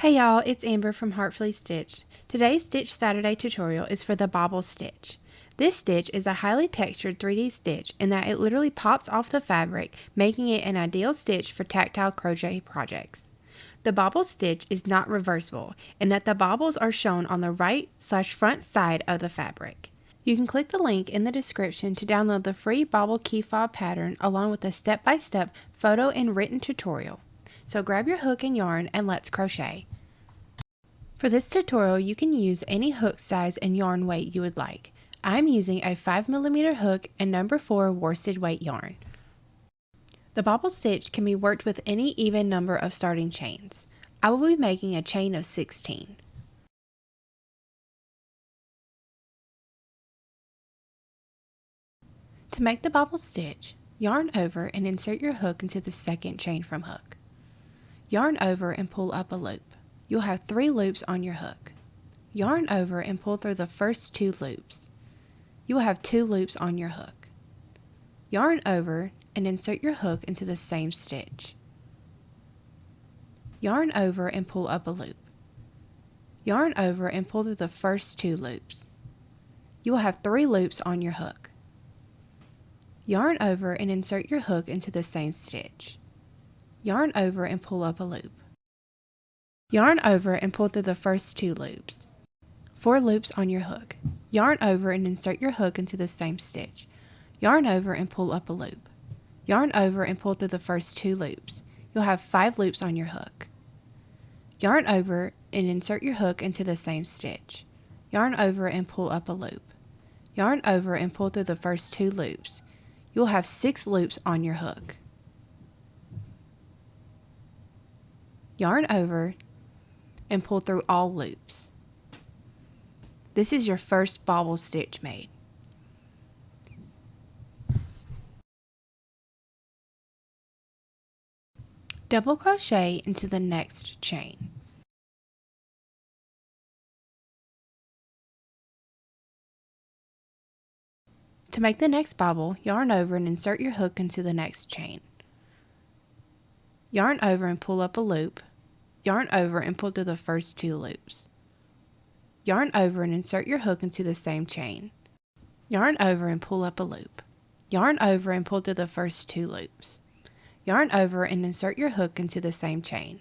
Hey y'all, it's Amber from Heartfully Stitched. Today's Stitch Saturday tutorial is for the Bobble stitch. This stitch is a highly textured 3D stitch in that it literally pops off the fabric, making it an ideal stitch for tactile crochet projects. The Bobble stitch is not reversible in that the bobbles are shown on the right/front side of the fabric. You can click the link in the description to download the free Bobble key fob pattern along with a step-by-step photo and written tutorial. So grab your hook and yarn and let's crochet. For this tutorial, you can use any hook size and yarn weight you would like. I'm using a 5mm hook and number 4 worsted weight yarn. The bobble stitch can be worked with any even number of starting chains. I will be making a chain of 16. To make the bobble stitch, yarn over and insert your hook into the second chain from hook. Yarn over and pull up a loop. You'll have 3 loops on your hook. Yarn over and pull through the first 2 loops. You will have 2 loops on your hook. Yarn over and insert your hook into the same stitch. Yarn over and pull up a loop. Yarn over and pull through the first 2 loops. You will have 3 loops on your hook. Yarn over and insert your hook into the same stitch. Yarn over and pull up a loop. Yarn over and pull through the first 2 loops. 4 loops on your hook. Yarn over and insert your hook into the same stitch. Yarn over and pull up a loop. Yarn over and pull through the first 2 loops. You'll have 5 loops on your hook. Yarn over and insert your hook into the same stitch. Yarn over and pull up a loop. Yarn over and pull through the first 2 loops. You'll have 6 loops on your hook. Yarn over and pull through all loops. This is your first bobble stitch made. Double crochet into the next chain. To make the next bobble, yarn over and insert your hook into the next chain. Yarn over and pull up a loop. Yarn over and pull through the first 2 loops. Yarn over and insert your hook into the same chain. Yarn over and pull up a loop. Yarn over and pull through the first 2 loops. Yarn over and insert your hook into the same chain.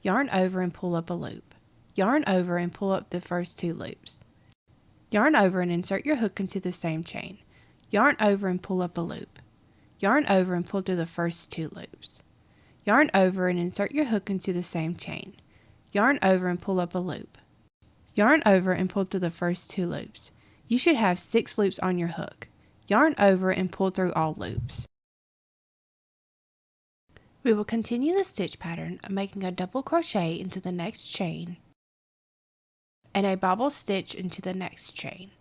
Yarn over and pull up a loop. Yarn over and pull up the first 2 loops. Yarn over and insert your hook into the same chain. Yarn over and pull up a loop. Yarn over and pull through the first 2 loops. Yarn over and insert your hook into the same chain. Yarn over and pull up a loop. Yarn over and pull through the first 2 loops. You should have 6 loops on your hook. Yarn over and pull through all loops. We will continue the stitch pattern of making a double crochet into the next chain and a bobble stitch into the next chain.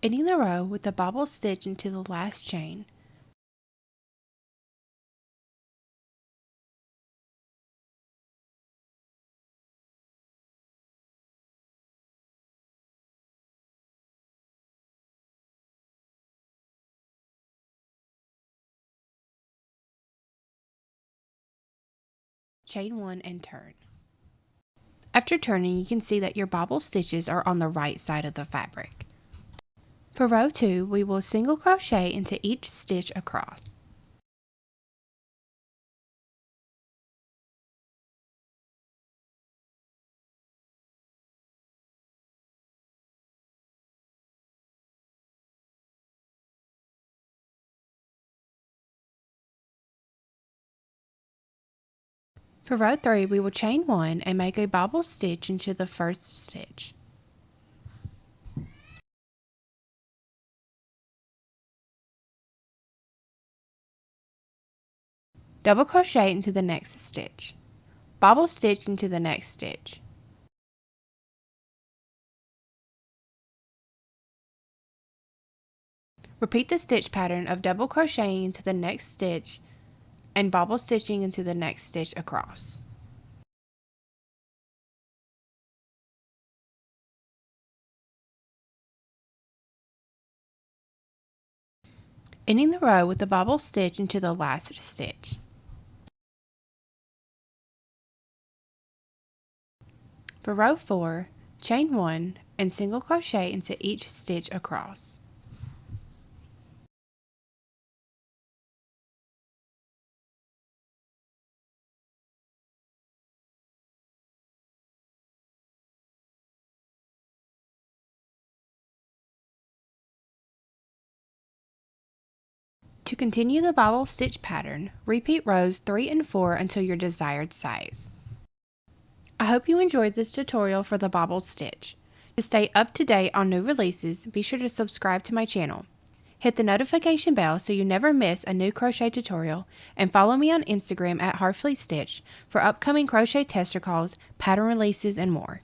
Ending the row with a bobble stitch into the last chain. Chain 1 and turn. After turning, you can see that your bobble stitches are on the right side of the fabric. For row 2, we will single crochet into each stitch across. For row 3, we will chain 1 and make a bobble stitch into the first stitch. Double crochet into the next stitch. Bobble stitch into the next stitch. Repeat the stitch pattern of double crocheting into the next stitch and bobble stitching into the next stitch across. Ending the row with a bobble stitch into the last stitch. For row 4, chain 1 and single crochet into each stitch across. To continue the bobble stitch pattern, repeat rows 3 and 4 until your desired size. I hope you enjoyed this tutorial for the bobble stitch. To stay up to date on new releases, be sure to subscribe to my channel. Hit the notification bell so you never miss a new crochet tutorial, and follow me on Instagram at Heartfully Stitched for upcoming crochet tester calls, pattern releases, and more.